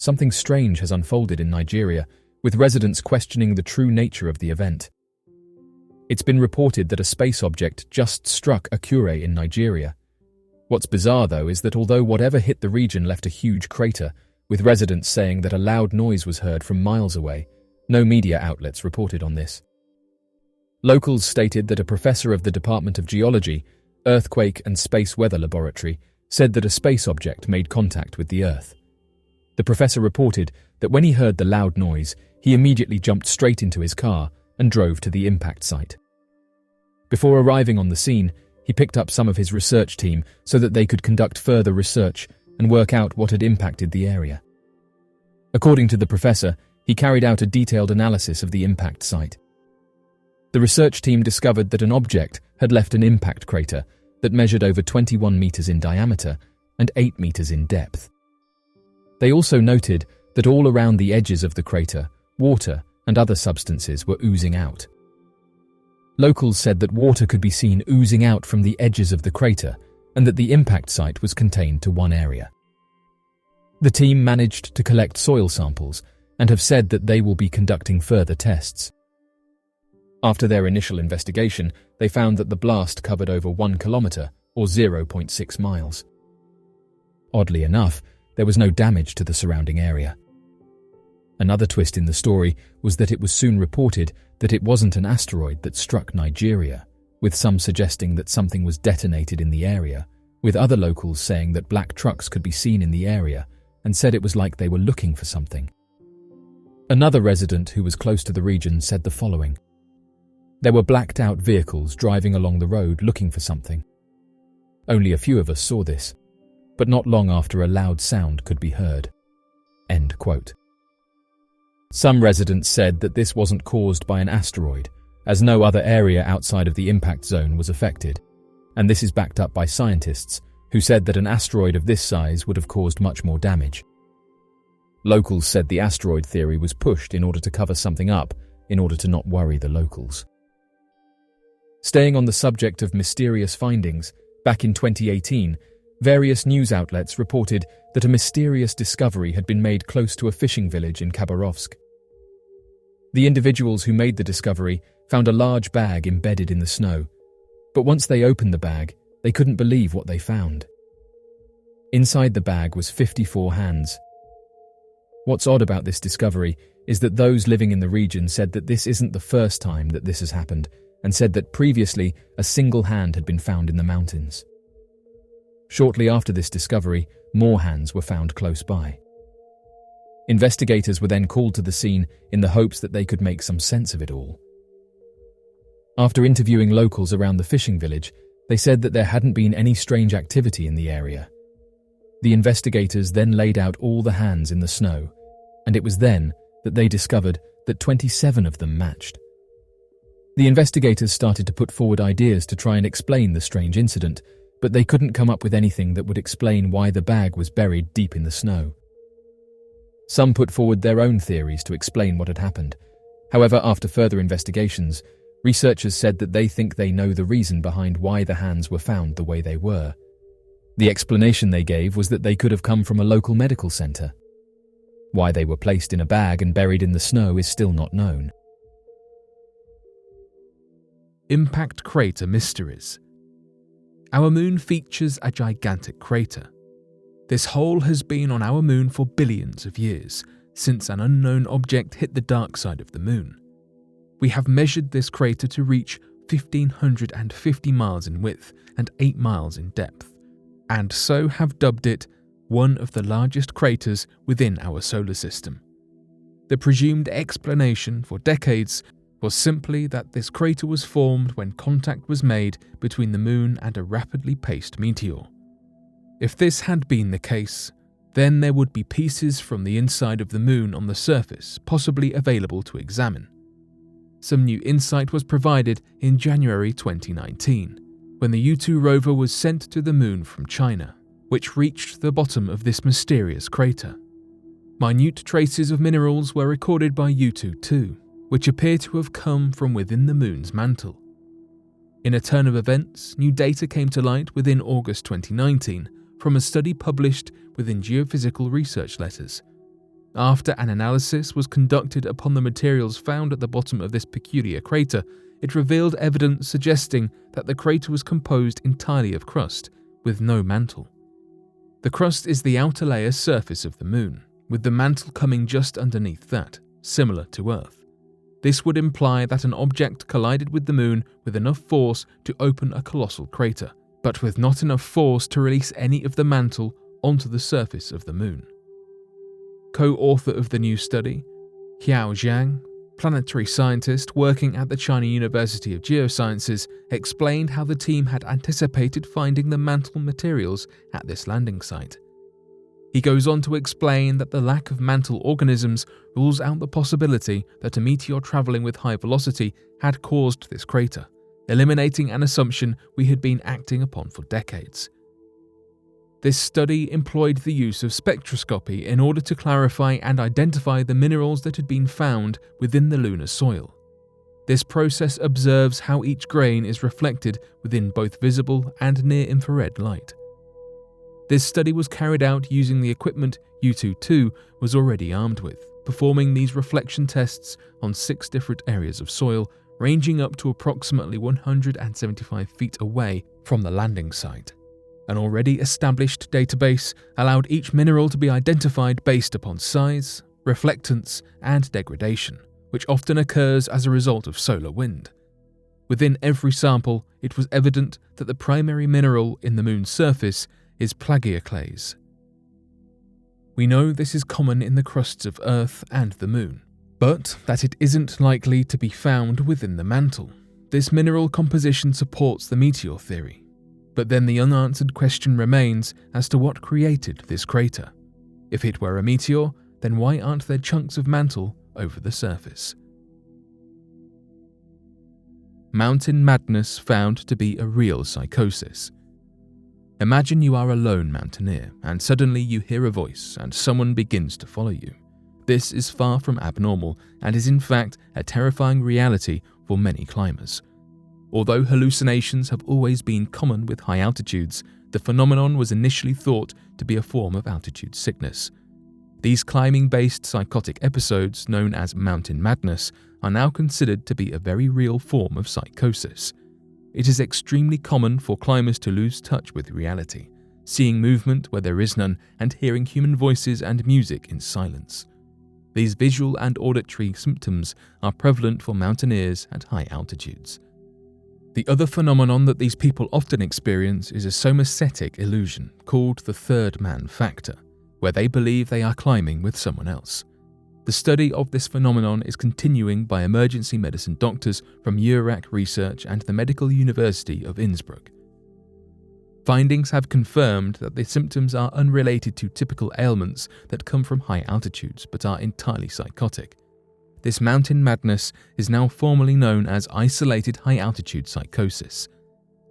something strange has unfolded in Nigeria, with residents questioning the true nature of the event. It's been reported that a space object just struck Akure in Nigeria. What's bizarre, though, is that although whatever hit the region left a huge crater, with residents saying that a loud noise was heard from miles away, no media outlets reported on this. Locals stated that a professor of the Department of Geology, Earthquake and Space Weather Laboratory, said that a space object made contact with the Earth. The professor reported that when he heard the loud noise, he immediately jumped straight into his car and drove to the impact site. Before arriving on the scene, he picked up some of his research team so that they could conduct further research and work out what had impacted the area. According to the professor, he carried out a detailed analysis of the impact site. The research team discovered that an object had left an impact crater that measured over 21 meters in diameter and 8 meters in depth. They also noted that all around the edges of the crater, water and other substances were oozing out. Locals said that water could be seen oozing out from the edges of the crater and that the impact site was contained to one area. The team managed to collect soil samples and have said that they will be conducting further tests. After their initial investigation, they found that the blast covered over 1 kilometer or 0.6 miles. Oddly enough, there was no damage to the surrounding area. Another twist in the story was that it was soon reported that it wasn't an asteroid that struck Nigeria, with some suggesting that something was detonated in the area, with other locals saying that black trucks could be seen in the area and said it was like they were looking for something. Another resident who was close to the region said the following: "There were blacked-out vehicles driving along the road looking for something. Only a few of us saw this, but not long after a loud sound could be heard." End quote. Some residents said that this wasn't caused by an asteroid, as no other area outside of the impact zone was affected, and this is backed up by scientists who said that an asteroid of this size would have caused much more damage. Locals said the asteroid theory was pushed in order to cover something up, in order to not worry the locals. Staying on the subject of mysterious findings, back in 2018, various news outlets reported that a mysterious discovery had been made close to a fishing village in Khabarovsk. The individuals who made the discovery found a large bag embedded in the snow, but once they opened the bag, they couldn't believe what they found. Inside the bag was 54 hands. What's odd about this discovery is that those living in the region said that this isn't the first time that this has happened, and said that previously a single hand had been found in the mountains. Shortly after this discovery, more hands were found close by. Investigators were then called to the scene in the hopes that they could make some sense of it all. After interviewing locals around the fishing village, they said that there hadn't been any strange activity in the area. The investigators then laid out all the hands in the snow, and it was then that they discovered that 27 of them matched. The investigators started to put forward ideas to try and explain the strange incident, but they couldn't come up with anything that would explain why the bag was buried deep in the snow. Some put forward their own theories to explain what had happened. However, after further investigations, researchers said that they think they know the reason behind why the hands were found the way they were. The explanation they gave was that they could have come from a local medical center. Why they were placed in a bag and buried in the snow is still not known. Impact crater mysteries. Our moon features a gigantic crater. This hole has been on our moon for billions of years, since an unknown object hit the dark side of the moon. We have measured this crater to reach 1,550 miles in width and 8 miles in depth, and so have dubbed it one of the largest craters within our solar system. The presumed explanation for decades was simply that this crater was formed when contact was made between the moon and a rapidly paced meteor. If this had been the case, then there would be pieces from the inside of the moon on the surface possibly available to examine. Some new insight was provided in January 2019, when the U2 rover was sent to the moon from China, which reached the bottom of this mysterious crater. Minute traces of minerals were recorded by U2 too, which appear to have come from within the moon's mantle. In a turn of events, new data came to light within August 2019 from a study published within Geophysical Research Letters. After an analysis was conducted upon the materials found at the bottom of this peculiar crater, it revealed evidence suggesting that the crater was composed entirely of crust, with no mantle. The crust is the outer layer surface of the Moon, with the mantle coming just underneath that, similar to Earth. This would imply that an object collided with the Moon with enough force to open a colossal crater, but with not enough force to release any of the mantle onto the surface of the Moon. Co-author of the new study, Xiao Zhang, planetary scientist working at the China University of Geosciences, explained how the team had anticipated finding the mantle materials at this landing site. He goes on to explain that the lack of mantle organisms rules out the possibility that a meteor travelling with high velocity had caused this crater, eliminating an assumption we had been acting upon for decades. This study employed the use of spectroscopy in order to clarify and identify the minerals that had been found within the lunar soil. This process observes how each grain is reflected within both visible and near-infrared light. This study was carried out using the equipment U-22 was already armed with, performing these reflection tests on 6 different areas of soil, ranging up to approximately 175 feet away from the landing site. An already established database allowed each mineral to be identified based upon size, reflectance, and degradation, which often occurs as a result of solar wind. Within every sample, it was evident that the primary mineral in the Moon's surface is plagioclase. We know this is common in the crusts of Earth and the Moon, but that it isn't likely to be found within the mantle. This mineral composition supports the meteor theory. But then the unanswered question remains as to what created this crater. If it were a meteor, then why aren't there chunks of mantle over the surface? Mountain madness found to be a real psychosis. Imagine you are a lone mountaineer and suddenly you hear a voice and someone begins to follow you. This is far from abnormal and is in fact a terrifying reality for many climbers. Although hallucinations have always been common with high altitudes, the phenomenon was initially thought to be a form of altitude sickness. These climbing-based psychotic episodes, known as mountain madness, are now considered to be a very real form of psychosis. It is extremely common for climbers to lose touch with reality, seeing movement where there is none and hearing human voices and music in silence. These visual and auditory symptoms are prevalent for mountaineers at high altitudes. The other phenomenon that these people often experience is a somacetic illusion called the third man factor, where they believe they are climbing with someone else. The study of this phenomenon is continuing by emergency medicine doctors from URAC Research and the Medical University of Innsbruck. Findings have confirmed that the symptoms are unrelated to typical ailments that come from high altitudes but are entirely psychotic. This mountain madness is now formally known as isolated high-altitude psychosis.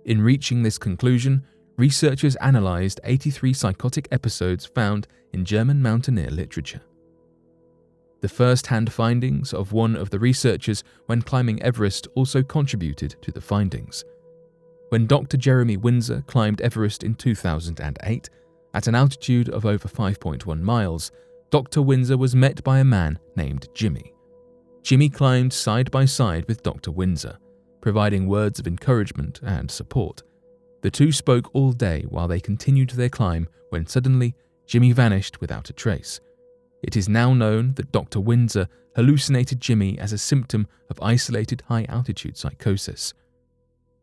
In reaching this conclusion, researchers analysed 83 psychotic episodes found in German mountaineer literature. The first-hand findings of one of the researchers when climbing Everest also contributed to the findings. When Dr. Jeremy Windsor climbed Everest in 2008, at an altitude of over 5.1 miles, Dr. Windsor was met by a man named Jimmy. Jimmy climbed side by side with Dr. Windsor, providing words of encouragement and support. The two spoke all day while they continued their climb when suddenly Jimmy vanished without a trace. It is now known that Dr. Windsor hallucinated Jimmy as a symptom of isolated high-altitude psychosis.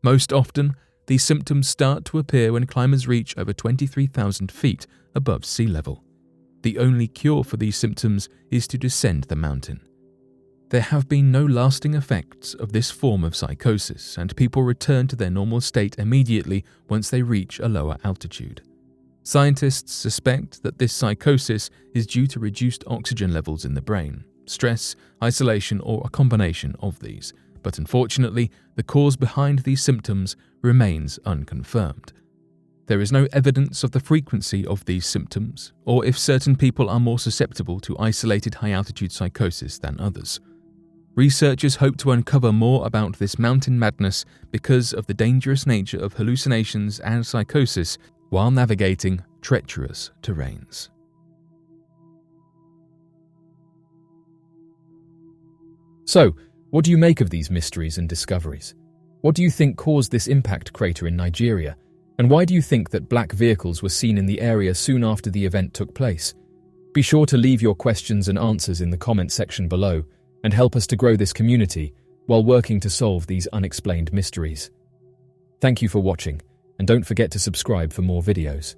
Most often, these symptoms start to appear when climbers reach over 23,000 feet above sea level. The only cure for these symptoms is to descend the mountain. There have been no lasting effects of this form of psychosis, and people return to their normal state immediately once they reach a lower altitude. Scientists suspect that this psychosis is due to reduced oxygen levels in the brain, stress, isolation, or a combination of these, but unfortunately, the cause behind these symptoms remains unconfirmed. There is no evidence of the frequency of these symptoms, or if certain people are more susceptible to isolated high-altitude psychosis than others. Researchers hope to uncover more about this mountain madness because of the dangerous nature of hallucinations and psychosis while navigating treacherous terrains. So, what do you make of these mysteries and discoveries? What do you think caused this impact crater in Nigeria? And why do you think that black vehicles were seen in the area soon after the event took place? Be sure to leave your questions and answers in the comment section below and help us to grow this community while working to solve these unexplained mysteries. Thank you for watching, and don't forget to subscribe for more videos.